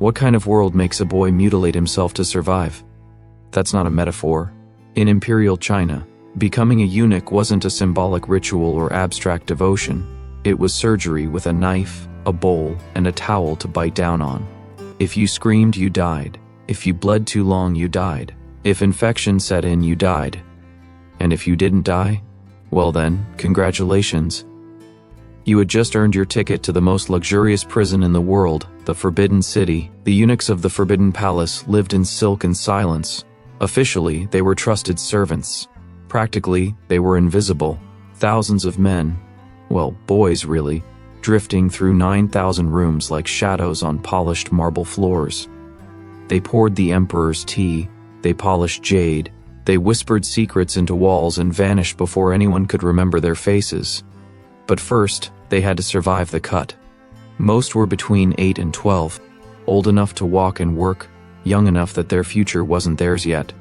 What kind of world makes a boy mutilate himself to survive? That's not a metaphor. In imperial China, becoming a eunuch wasn't a symbolic ritual or abstract devotion. It was surgery with a knife, a bowl, and a towel to bite down on. If you screamed, you died. If you bled too long, you died. If infection set in, you died. And if you didn't die, well then, congratulations. You had just earned your ticket to the most luxurious prison in the world, the Forbidden City. The eunuchs of the Forbidden Palace lived in silk and silence. Officially, they were trusted servants. Practically, they were invisible. Thousands of men, well, boys really, drifting through 9,000 rooms like shadows on polished marble floors. They poured the emperor's tea, they polished jade, they whispered secrets into walls and vanished before anyone could remember their faces. But first, they had to survive the cut. Most were between 8 and 12, old enough to walk and work, young enough that their future wasn't theirs yet.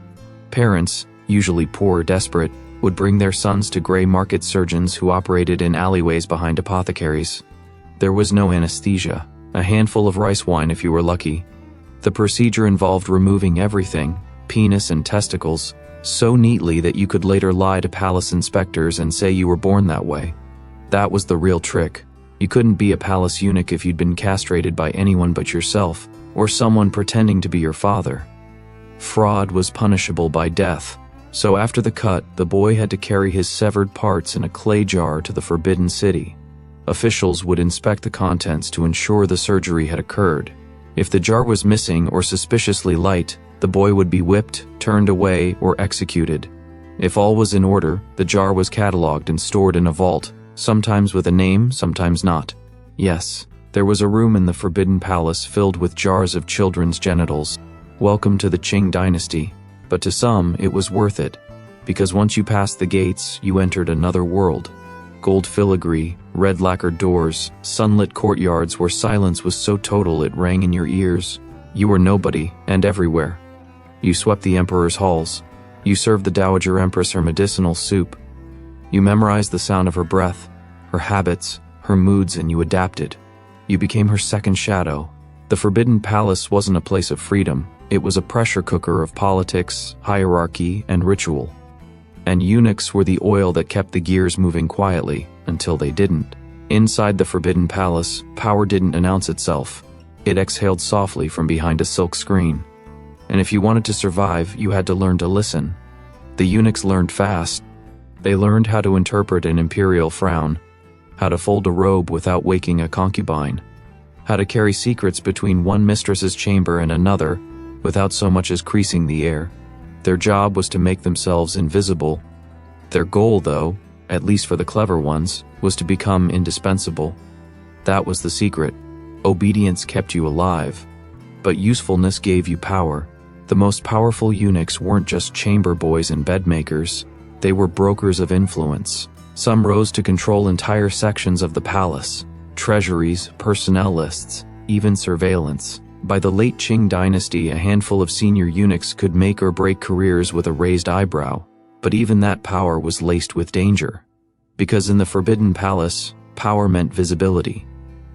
Parents, usually poor or desperate, would bring their sons to gray market surgeons who operated in alleyways behind apothecaries. There was no anesthesia, a handful of rice wine if you were lucky. The procedure involved removing everything, penis and testicles, so neatly that you could later lie to palace inspectors and say you were born that way. That was the real trick. You couldn't be a palace eunuch if you'd been castrated by anyone but yourself, or someone pretending to be your father. Fraud was punishable by death, so after the cut, the boy had to carry his severed parts in a clay jar to the Forbidden City. Officials would inspect the contents to ensure the surgery had occurred. If the jar was missing or suspiciously light, the boy would be whipped, turned away, or executed. If all was in order, the jar was catalogued and stored in a vault, sometimes with a name, sometimes not. Yes, there was a room in the Forbidden Palace filled with jars of children's genitals. Welcome to the Qing dynasty. But to some, it was worth it, because once you passed the gates, you entered another world. Gold filigree, red lacquered doors, sunlit courtyards where silence was so total it rang in your ears. You were nobody, and everywhere. You swept the emperor's halls. You served the Dowager Empress her medicinal soup. You memorized the sound of her breath, her habits, her moods, and you adapted. You became her second shadow. The Forbidden Palace wasn't a place of freedom. It was a pressure cooker of politics, hierarchy, and ritual. And eunuchs were the oil that kept the gears moving quietly, until they didn't. Inside the Forbidden Palace, power didn't announce itself. It exhaled softly from behind a silk screen. And if you wanted to survive, you had to learn to listen. The eunuchs learned fast. They learned how to interpret an imperial frown, how to fold a robe without waking a concubine, how to carry secrets between one mistress's chamber and another, without so much as creasing the air. Their job was to make themselves invisible. Their goal, though, at least for the clever ones, was to become indispensable. That was the secret. Obedience kept you alive, but usefulness gave you power. The most powerful eunuchs weren't just chamber boys and bedmakers. They were brokers of influence. Some rose to control entire sections of the palace, treasuries, personnel lists, even surveillance. By the late Qing dynasty, a handful of senior eunuchs could make or break careers with a raised eyebrow, but even that power was laced with danger. Because in the Forbidden Palace, power meant visibility,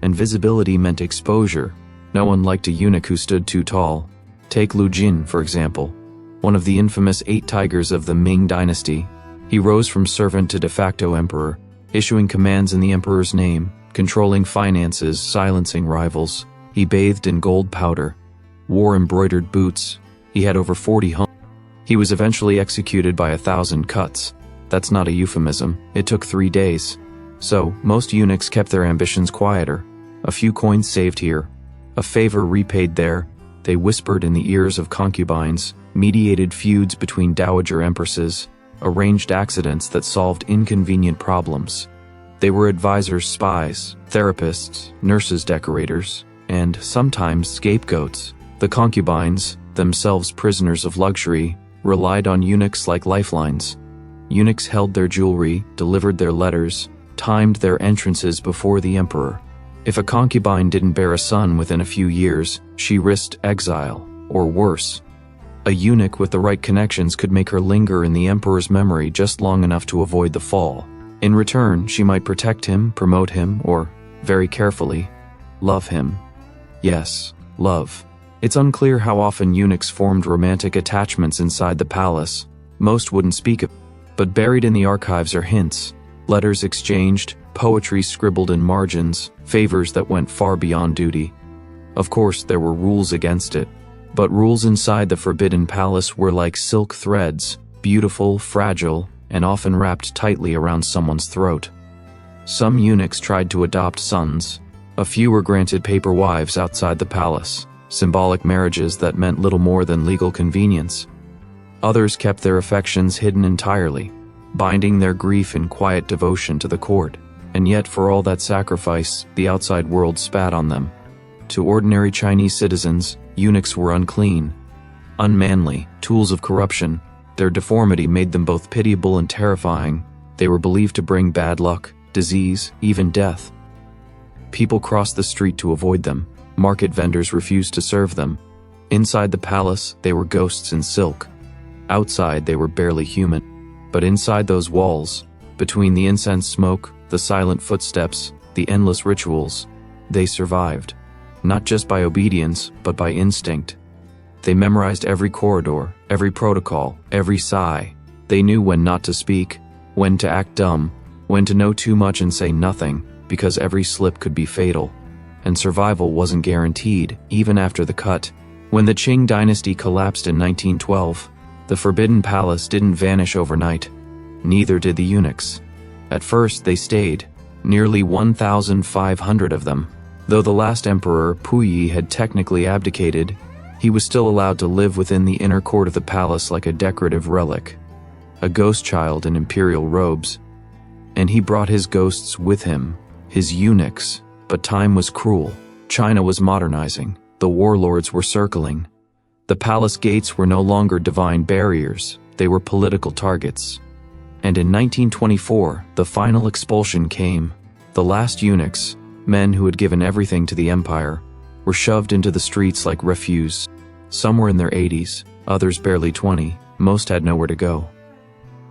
and visibility meant exposure. No one liked a eunuch who stood too tall. Take Lu Jin, for example, one of the infamous 8 tigers of the Ming dynasty. He rose from servant to de facto emperor, issuing commands in the emperor's name, controlling finances, silencing rivals. He bathed in gold powder, wore embroidered boots. He had over 40 homes. He was eventually executed by 1,000 cuts. That's not a euphemism. It took 3 days. So, most eunuchs kept their ambitions quieter. A few coins saved here, a favor repaid there. They whispered in the ears of concubines, mediated feuds between dowager empresses, arranged accidents that solved inconvenient problems. They were advisors, spies, therapists, nurses, decorators, and sometimes scapegoats. The concubines, themselves prisoners of luxury, relied on eunuchs like lifelines. Eunuchs held their jewelry, delivered their letters, timed their entrances before the emperor. If a concubine didn't bear a son within a few years, she risked exile, or worse. A eunuch with the right connections could make her linger in the emperor's memory just long enough to avoid the fall. In return, she might protect him, promote him, or, very carefully, love him. Yes, love. It's unclear how often eunuchs formed romantic attachments inside the palace. Most wouldn't speak of it, but buried in the archives are hints, letters exchanged, poetry scribbled in margins, favors that went far beyond duty. Of course, there were rules against it, but rules inside the Forbidden Palace were like silk threads, beautiful, fragile, and often wrapped tightly around someone's throat. Some eunuchs tried to adopt sons. A few were granted paper wives outside the palace, symbolic marriages that meant little more than legal convenience. Others kept their affections hidden entirely, binding their grief in quiet devotion to the court. And yet, for all that sacrifice, the outside world spat on them. To ordinary Chinese citizens, eunuchs were unclean, unmanly, tools of corruption. Their deformity made them both pitiable and terrifying. They were believed to bring bad luck, disease, even death. People crossed the street to avoid them. Market vendors refused to serve them. Inside the palace, they were ghosts in silk. Outside, they were barely human. But inside those walls, between the incense smoke, the silent footsteps, the endless rituals, they survived. Not just by obedience, but by instinct. They memorized every corridor, every protocol, every sigh. They knew when not to speak, when to act dumb, when to know too much and say nothing, because every slip could be fatal. And survival wasn't guaranteed, even after the cut. When the Qing dynasty collapsed in 1912, the Forbidden Palace didn't vanish overnight. Neither did the eunuchs. At first they stayed, nearly 1,500 of them. Though the last emperor, Puyi, had technically abdicated, he was still allowed to live within the inner court of the palace like a decorative relic, a ghost child in imperial robes. And he brought his ghosts with him, his eunuchs. But time was cruel. China was modernizing. The warlords were circling. The palace gates were no longer divine barriers. They were political targets. And in 1924, the final expulsion came. The last eunuchs, men who had given everything to the empire, were shoved into the streets like refuse. Some were in their 80s, others barely 20. Most had nowhere to go.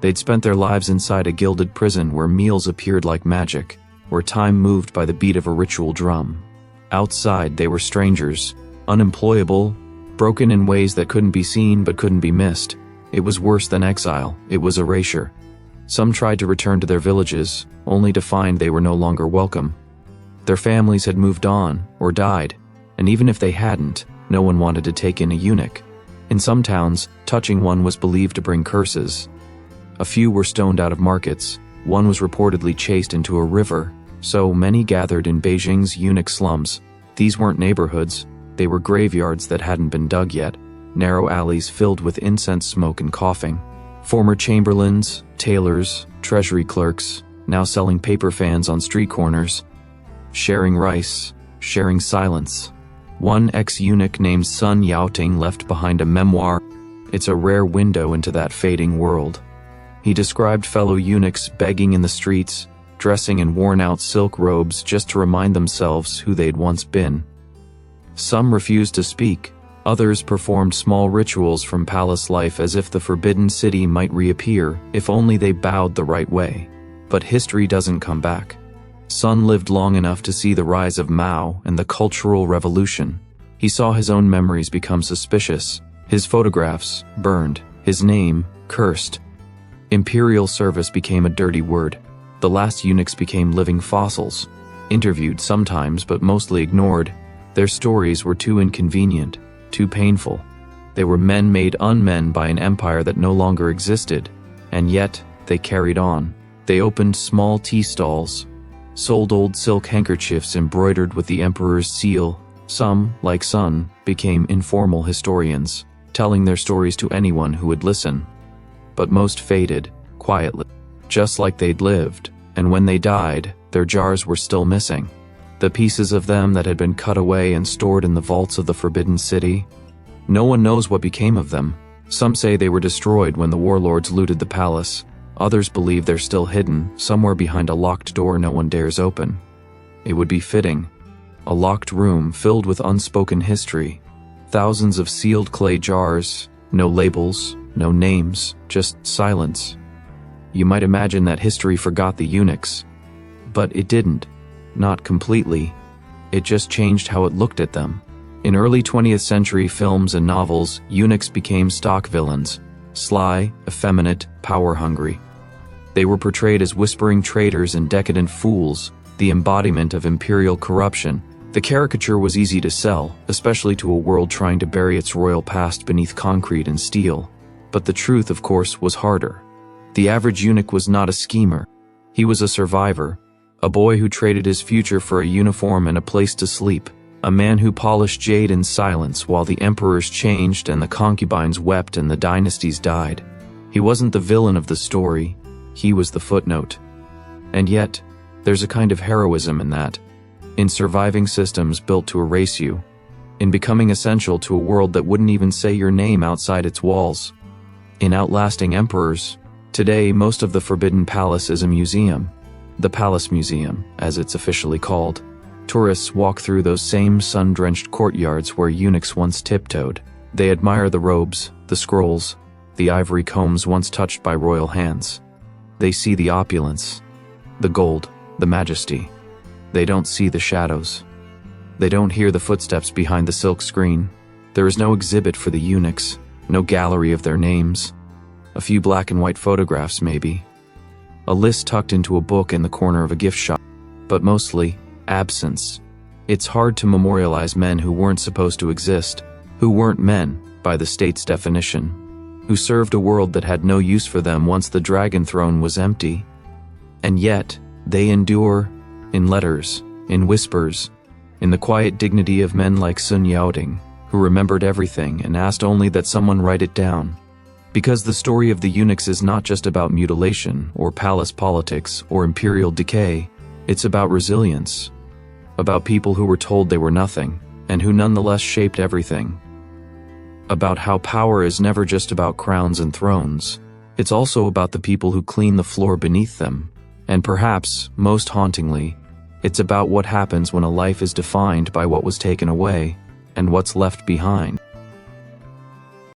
They'd spent their lives inside a gilded prison where meals appeared like magic, where time moved by the beat of a ritual drum. Outside, they were strangers, unemployable, broken in ways that couldn't be seen but couldn't be missed. It was worse than exile. It was erasure. Some tried to return to their villages, only to find they were no longer welcome. Their families had moved on, or died, and even if they hadn't, no one wanted to take in a eunuch. In some towns, touching one was believed to bring curses. A few were stoned out of markets. One was reportedly chased into a river. So many gathered in Beijing's eunuch slums. These weren't neighborhoods, they were graveyards that hadn't been dug yet, narrow alleys filled with incense smoke and coughing. Former chamberlains, tailors, treasury clerks, now selling paper fans on street corners. Sharing rice, sharing silence. One ex-eunuch named Sun Yaoting left behind a memoir. It's a rare window into that fading world. He described fellow eunuchs begging in the streets, dressing in worn-out silk robes just to remind themselves who they'd once been. Some refused to speak. Others performed small rituals from palace life as if the forbidden city might reappear if only they bowed the right way. But history doesn't come back. Sun lived long enough to see the rise of Mao and the Cultural Revolution. He saw his own memories become suspicious, his photographs burned, his name cursed. Imperial service became a dirty word. The last eunuchs became living fossils, interviewed sometimes but mostly ignored. Their stories were too inconvenient, too painful. They were men made unmen by an empire that no longer existed, and yet they carried on. They opened small tea stalls, sold old silk handkerchiefs embroidered with the emperor's seal. Some, like Sun, became informal historians, telling their stories to anyone who would listen. But most faded, quietly, just like they'd lived, and when they died, their jars were still missing. The pieces of them that had been cut away and stored in the vaults of the Forbidden City. No one knows what became of them. Some say they were destroyed when the warlords looted the palace. Others believe they're still hidden, somewhere behind a locked door no one dares open. It would be fitting. A locked room filled with unspoken history. Thousands of sealed clay jars, no labels, no names, just silence. You might imagine that history forgot the eunuchs. But it didn't. Not completely. It just changed how it looked at them. In early 20th century films and novels, eunuchs became stock villains, sly, effeminate, power-hungry. They were portrayed as whispering traitors and decadent fools, the embodiment of imperial corruption. The caricature was easy to sell, especially to a world trying to bury its royal past beneath concrete and steel. But the truth, of course, was harder. The average eunuch was not a schemer. He was a survivor, a boy who traded his future for a uniform and a place to sleep, a man who polished jade in silence while the emperors changed and the concubines wept and the dynasties died. He wasn't the villain of the story, he was the footnote. And yet, there's a kind of heroism in that. In surviving systems built to erase you. In becoming essential to a world that wouldn't even say your name outside its walls. In outlasting emperors. Today, most of the Forbidden Palace is a museum. The Palace Museum, as it's officially called. Tourists walk through those same sun-drenched courtyards where eunuchs once tiptoed. They admire the robes, the scrolls, the ivory combs once touched by royal hands. They see the opulence, the gold, the majesty. They don't see the shadows. They don't hear the footsteps behind the silk screen. There is no exhibit for the eunuchs, no gallery of their names. A few black and white photographs, maybe. A list tucked into a book in the corner of a gift shop. But mostly, absence. It's hard to memorialize men who weren't supposed to exist, who weren't men, by the state's definition, who served a world that had no use for them once the dragon throne was empty. And yet, they endure, in letters, in whispers, in the quiet dignity of men like Sun Yaoding, who remembered everything and asked only that someone write it down. Because the story of the eunuchs is not just about mutilation, or palace politics, or imperial decay, it's about resilience. About people who were told they were nothing, and who nonetheless shaped everything. About how power is never just about crowns and thrones. It's also about the people who clean the floor beneath them. And perhaps, most hauntingly, it's about what happens when a life is defined by what was taken away, and what's left behind.